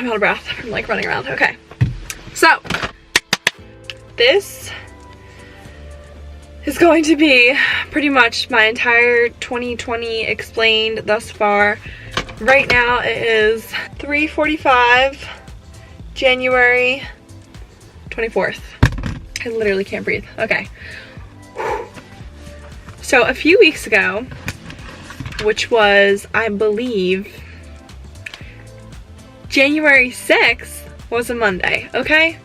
out of breath from like running around. Okay, so this is going to be pretty much my entire 2020 explained thus far. Right now it is 3:45, January 24th. I literally can't breathe. Okay. So a few weeks ago, which was, I believe, January 6th, was a Monday, okay?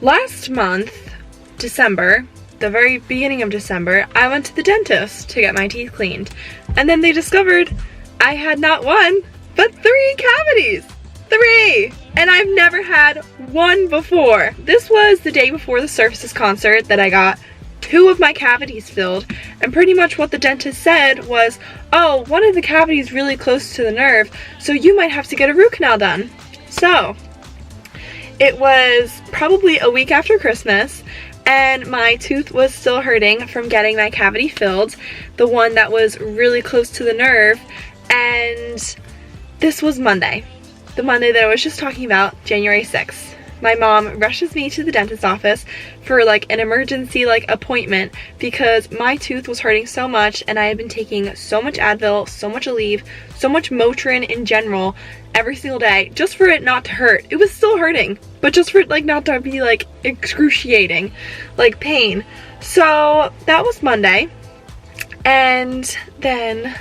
Last month, December, the very beginning of December, I went to the dentist to get my teeth cleaned. And then they discovered I had not one, but 3 cavities. 3! And I've never had one before. This was the day before the Surfaces concert that I got 2 of my cavities filled, and pretty much what the dentist said was, oh, one of the cavities is really close to the nerve, so you might have to get a root canal done. So it was probably a week after Christmas, and my tooth was still hurting from getting my cavity filled, the one that was really close to the nerve. And this was Monday, the Monday that I was just talking about, January 6th. My mom rushes me to the dentist's office for like an emergency like appointment because my tooth was hurting so much, and I had been taking so much Advil, so much Aleve, so much Motrin in general every single day just for it not to hurt. It was still hurting, but just for it like not to be like excruciating, like pain. So that was Monday, and then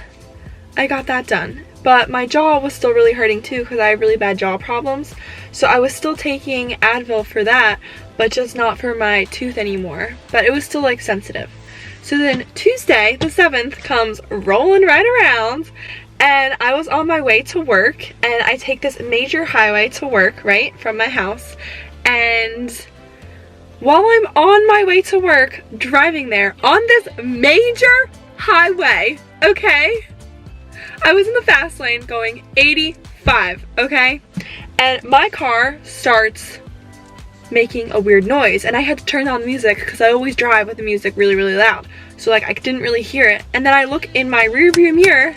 I got that done. But my jaw was still really hurting too because I have really bad jaw problems. So I was still taking Advil for that, but just not for my tooth anymore. But it was still like sensitive. So then Tuesday, the 7th, comes rolling right around, and I was on my way to work, and I take this major highway to work, right, from my house. And while I'm on my way to work, driving there on this major highway, okay, I was in the fast lane going 85, okay? And my car starts making a weird noise, and I had to turn on the music because I always drive with the music really, really loud. So like I didn't really hear it. And then I look in my rearview mirror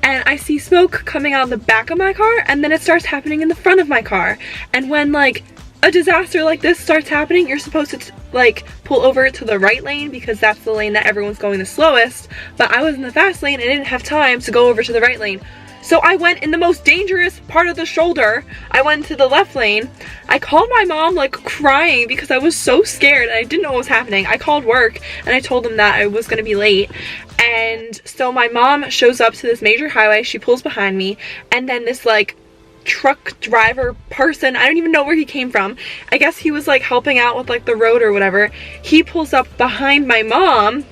and I see smoke coming out of the back of my car, and then it starts happening in the front of my car. And when like a disaster like this starts happening, you're supposed to like pull over to the right lane because that's the lane that everyone's going the slowest. But I was in the fast lane and I didn't have time to go over to the right lane. So I went in the most dangerous part of the shoulder. I went to the left lane. I called my mom like crying because I was so scared and I didn't know what was happening. I called work and I told them that I was gonna be late. And so my mom shows up to this major highway. She pulls behind me, and then this like truck driver person, I don't even know where he came from, I guess he was like helping out with like the road or whatever, he pulls up behind my mom,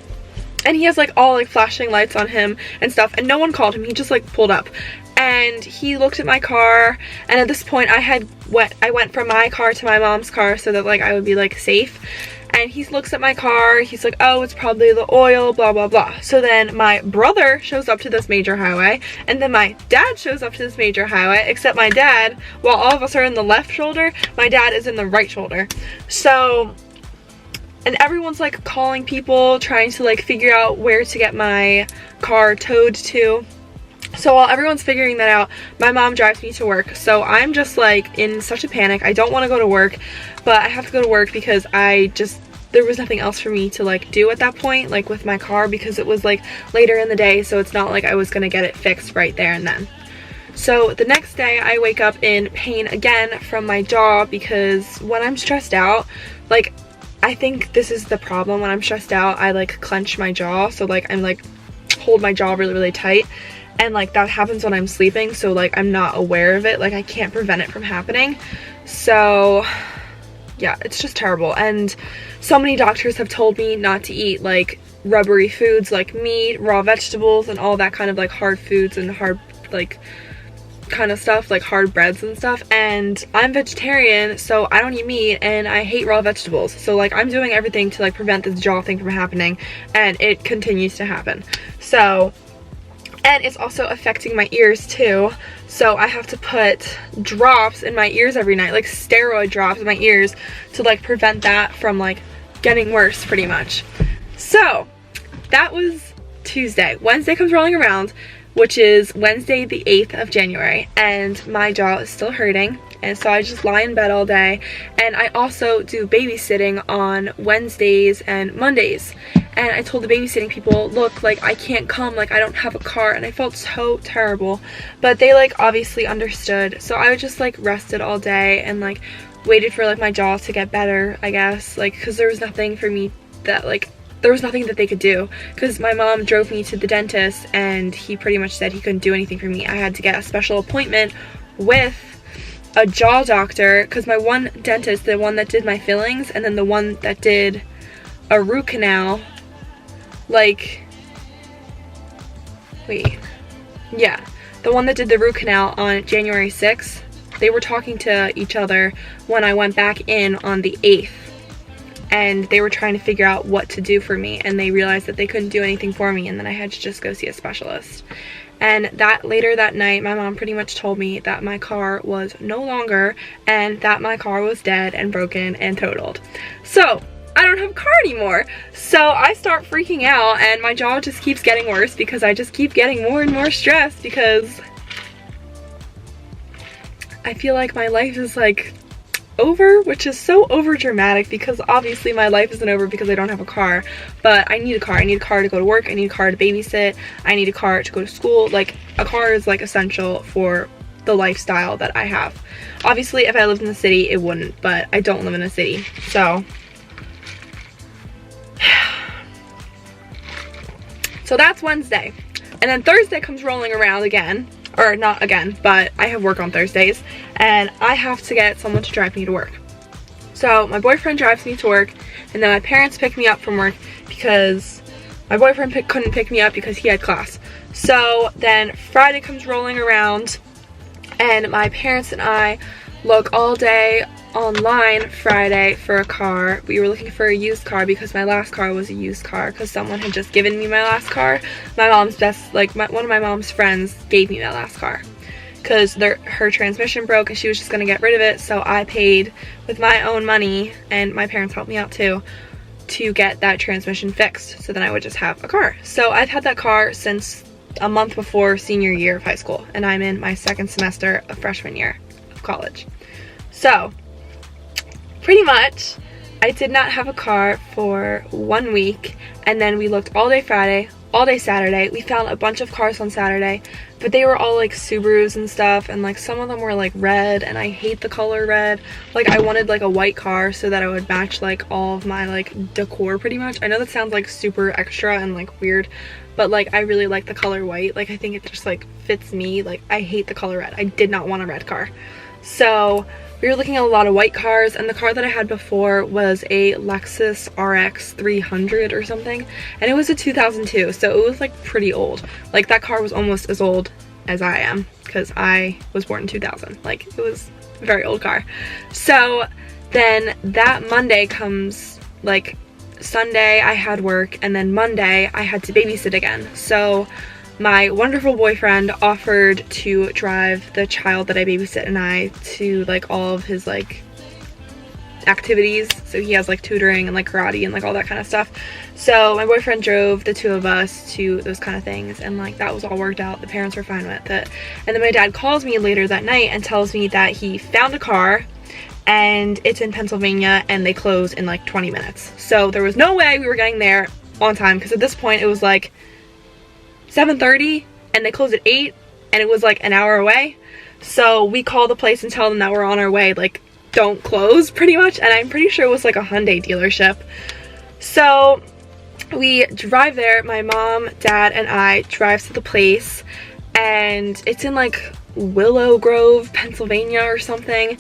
and he has like all like flashing lights on him and stuff, and no one called him. He just like pulled up and he looked at my car, and at this point I went from my car to my mom's car so that like I would be like safe. And he looks at my car, he's like, oh, it's probably the oil, blah, blah, blah. So then my brother shows up to this major highway, and then my dad shows up to this major highway, except my dad, while all of us are in the left shoulder, my dad is in the right shoulder. So, and everyone's like calling people, trying to like figure out where to get my car towed to. So while everyone's figuring that out, my mom drives me to work. So I'm just like in such a panic. I don't want to go to work, but I have to go to work because there was nothing else for me to like do at that point, like with my car, because it was like later in the day, so it's not like I was gonna get it fixed right there and then. So the next day I wake up in pain again from my jaw, because when I'm stressed out, like I think this is the problem, when I'm stressed out I like clench my jaw, so like I'm like hold my jaw really, really tight. And like that happens when I'm sleeping, so like I'm not aware of it, like I can't prevent it from happening. So yeah, it's just terrible. And so many doctors have told me not to eat like rubbery foods like meat, raw vegetables, and all that kind of like hard foods and hard like kind of stuff, like hard breads and stuff. And I'm vegetarian, so I don't eat meat, and I hate raw vegetables. So like I'm doing everything to like prevent this jaw thing from happening, and it continues to happen. So, and it's also affecting my ears too. So I have to put drops in my ears every night, like steroid drops in my ears, to like prevent that from like getting worse pretty much. So that was Tuesday. Wednesday comes rolling around. which is Wednesday the 8th of January, and my jaw is still hurting, and so I just lie in bed all day. And I also do babysitting on Wednesdays and Mondays, and I told the babysitting people, look, like, I can't come, like, I don't have a car, and I felt so terrible, but they, like, obviously understood. So I just, like, rested all day and, like, waited for, like, my jaw to get better, I guess, like, because there was nothing for me that, like, there was nothing that they could do, because my mom drove me to the dentist and he pretty much said he couldn't do anything for me. I had to get a special appointment with a jaw doctor, because my one dentist, the one that did my fillings and then the one that did a root canal, like, wait, yeah, the one that did the root canal on January 6th, they were talking to each other when I went back in on the 8th, and they were trying to figure out what to do for me, and they realized that they couldn't do anything for me, and then I had to just go see a specialist. And that later that night, my mom pretty much told me that my car was no longer, and that my car was dead and broken and totaled. So I don't have a car anymore. So I start freaking out, and my jaw just keeps getting worse because I just keep getting more and more stressed, because I feel like my life is, like, over, which is so over dramatic, because obviously my life isn't over because I don't have a car, but I need a car. I need a car to go to work, I need a car to babysit, I need a car to go to school. Like, a car is, like, essential for the lifestyle that I have. Obviously if I lived in the city it wouldn't, but I don't live in a city, so that's Wednesday. And then Thursday comes rolling around again, or not again, but I have work on Thursdays, and I have to get someone to drive me to work. So my boyfriend drives me to work, and then my parents pick me up from work because my boyfriend couldn't pick me up because he had class. So then Friday comes rolling around, and my parents and I look all day online Friday for a car. We were looking for a used car because my last car was a used car, because someone had just given me my last car. My mom's one of my mom's friends gave me my last car because her transmission broke and she was just gonna get rid of it, so I paid with my own money, and my parents helped me out too, to get that transmission fixed, so then I would just have a car. So I've had that car since a month before senior year of high school, and I'm in my second semester of freshman year of college. So pretty much I did not have a car for 1 week, and then we looked all day Friday, all day Saturday. We found a bunch of cars on Saturday, but they were all like Subarus and stuff, and like some of them were like red, and I hate the color red. Like, I wanted like a white car so that I would match like all of my like decor pretty much. I know that sounds like super extra and like weird, but like I really like the color white. Like, I think it just like fits me. Like, I hate the color red. I did not want a red car. So we were looking at a lot of white cars, and the car that I had before was a Lexus RX 300 or something, and it was a 2002, so it was like pretty old. Like, that car was almost as old as I am, because I was born in 2000. Like, it was a very old car. So then that Monday comes, like, Sunday I had work, and then Monday I had to babysit again. So my wonderful boyfriend offered to drive the child that I babysit and I to like all of his like activities. So he has like tutoring and like karate and like all that kind of stuff. So my boyfriend drove the two of us to those kind of things, and like that was all worked out. The parents were fine with it. And then my dad calls me later that night and tells me that he found a car and it's in Pennsylvania and they close in like 20 minutes. So there was no way we were getting there on time, because at this point it was like 7:30 and they closed at 8, and it was like an hour away. So we call the place and tell them that we're on our way, like, don't close pretty much. And I'm pretty sure it was like a Hyundai dealership. So we drive there, my mom, dad, and I drive to the place, and it's in like Willow Grove, Pennsylvania or something.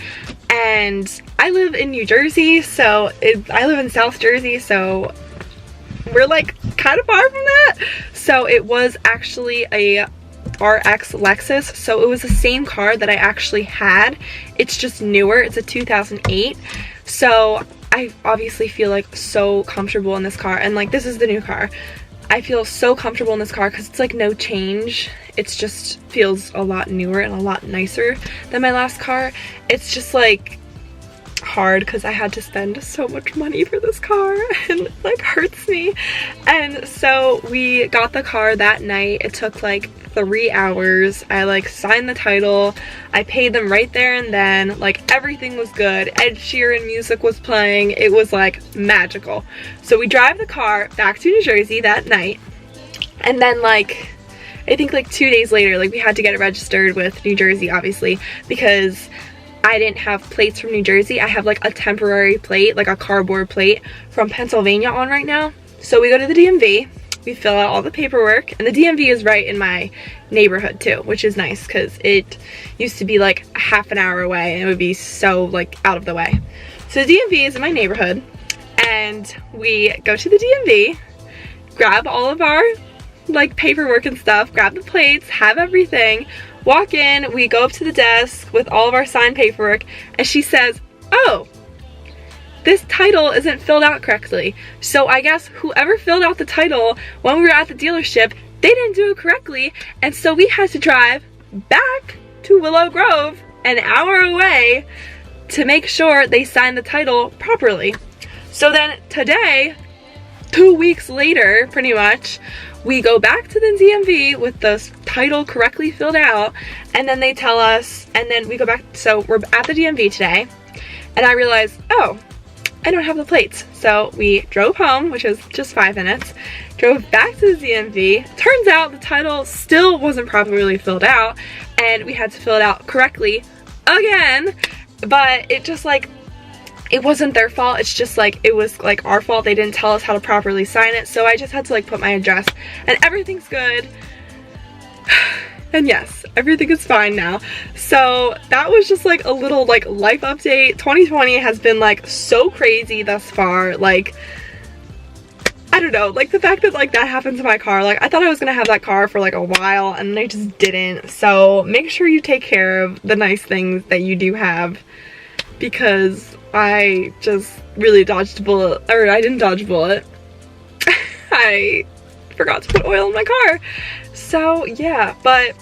And I live in New Jersey, so I live in South Jersey, so we're like kind of far from that. So it was actually a RX Lexus, so it was the same car that I actually had. It's just newer. It's a 2008. So I obviously feel like so comfortable in this car, and like this is the new car. I feel so comfortable in this car because it's like no change. It's just feels a lot newer and a lot nicer than my last car. It's just like hard because I had to spend so much money for this car, and it like hurts me. And so we got the car that night. It took like 3 hours. I like signed the title. I paid them right there and then. Like everything was good. Ed Sheeran music was playing. It was like magical. So we drive the car back to New Jersey that night. And then like, I think like 2 days later, like we had to get it registered with New Jersey, obviously, because I didn't have plates from New Jersey. I have like a temporary plate, like a cardboard plate from Pennsylvania on right now. So we go to the DMV, we fill out all the paperwork, and the DMV is right in my neighborhood too, which is nice because it used to be like a half an hour away and it would be so like out of the way. So the DMV is in my neighborhood and we go to the DMV, grab all of our like paperwork and stuff, grab the plates, have everything, walk in, we go up to the desk with all of our signed paperwork, and she says, oh, this title isn't filled out correctly. So I guess whoever filled out the title when we were at the dealership, they didn't do it correctly, and so we had to drive back to Willow Grove, an hour away, to make sure they signed the title properly. So then today, 2 weeks later, pretty much, we go back to the DMV with the title correctly filled out, and then they tell us, and then we go back, so we're at the DMV today, and I realized, oh, I don't have the plates. So we drove home, which was just 5 minutes, drove back to the DMV. Turns out the title still wasn't properly filled out, and we had to fill it out correctly again, but it just like, it wasn't their fault, it's just like, it was like our fault. They didn't tell us how to properly sign it, so I just had to like put my address, and everything's good. And yes, everything is fine now. So that was just like a little like life update. 2020 has been like so crazy thus far. Like, I don't know, like the fact that like that happened to my car, like I thought I was gonna have that car for like a while and I just didn't. So make sure you take care of the nice things that you do have, because I just really dodged a bullet, or I didn't dodge a bullet. I forgot to put oil in my car. So yeah, but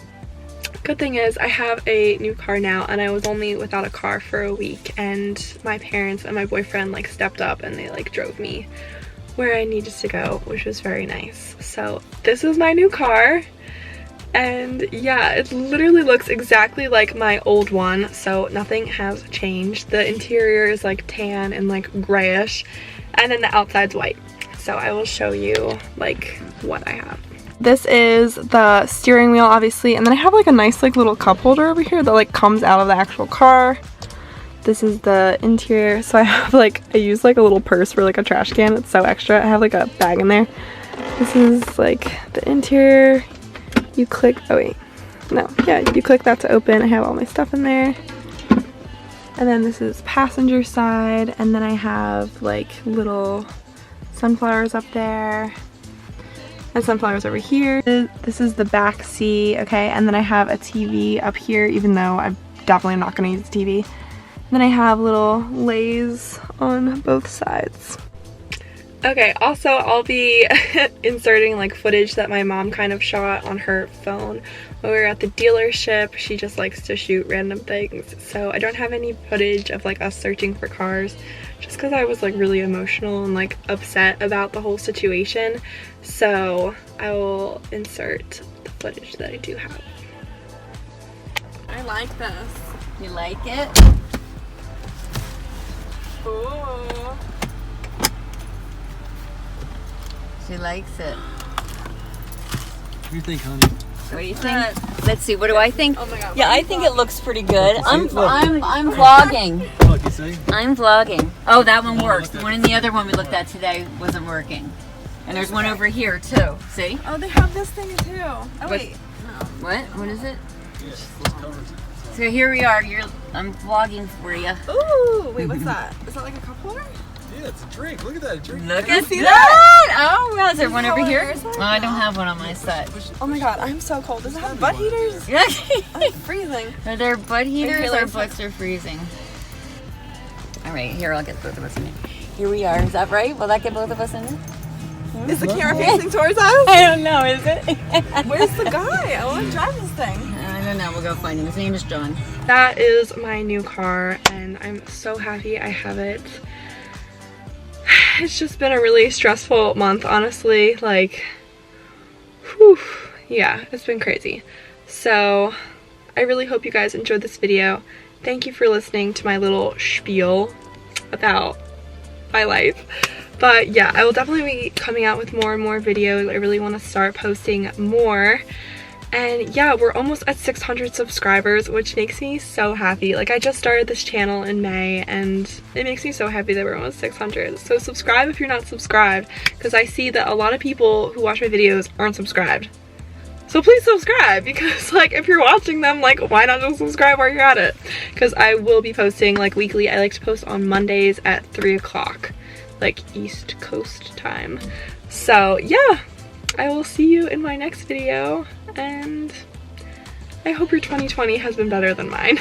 good thing is I have a new car now, and I was only without a car for a week, and my parents and my boyfriend like stepped up and they like drove me where I needed to go, which was very nice. So this is my new car. And yeah, it literally looks exactly like my old one, so nothing has changed. The interior is like tan and like grayish, and then the outside's white. So I will show you like what I have. This is the steering wheel, obviously, and then I have like a nice like little cup holder over here that like comes out of the actual car. This is the interior, so I have like, I use like a little purse for like a trash can. It's so extra. I have like a bag in there. This is like the interior. You click, oh wait, no, yeah, you click that to open. I have all my stuff in there. And then this is passenger side, and then I have like little sunflowers up there and sunflowers over here. This is the back seat, okay, and then I have a TV up here, even though I'm definitely not going to use the TV. And then I have little lays on both sides. Okay, also I'll be inserting like footage that my mom kind of shot on her phone when we were at the dealership. She just likes to shoot random things, so I don't have any footage of like us searching for cars, just because I was like really emotional and like upset about the whole situation. So I will insert the footage that I do have. I like this. You like it? Ooh. She likes it. What do you think, honey? What do you think? Let's see. What do I think? Oh my God. Yeah, I think it looks pretty good. I'm Look. vlogging. Look, you see? I'm vlogging. Oh, that one works. The one in the other one we looked at today wasn't working. And there's one over here too. See? Oh, they have this thing too. Oh wait. No. What? What is it? Yes, those covers. So here we are. I'm vlogging for you. Ooh, wait, what's that? Is that like a cup holder? Yeah, it's a drink. Look at that, a drink. Look at see that! Oh, well, is there one how over it here? wears like Oh, I don't have one on my set. Oh my God, I'm so cold. Does it have butt heaters? I'm freezing. Are there butt heaters Taylor or butts are freezing? All right, here, I'll get both of us in it. Here we are. Is that right? Will that get both of us in it? Is the camera facing towards us? I don't know, is it? Where's the guy? I want to drive this thing. I don't know. We'll go find him. His name is John. That is my new car, and I'm so happy I have it. It's just been a really stressful month, honestly. Like, whew, yeah, it's been crazy. So I really hope you guys enjoyed this video. Thank you for listening to my little spiel about my life. But yeah, I will definitely be coming out with more and more videos. I really want to start posting more. And yeah, we're almost at 600 subscribers, which makes me so happy. Like, I just started this channel in May, and it makes me so happy that we're almost 600. So subscribe if you're not subscribed, because I see that a lot of people who watch my videos aren't subscribed. So please subscribe, because like, if you're watching them, like, why not just subscribe while you're at it? Because I will be posting like weekly. I like to post on Mondays at 3 o'clock, like East Coast time. So yeah, I will see you in my next video, and I hope your 2020 has been better than mine.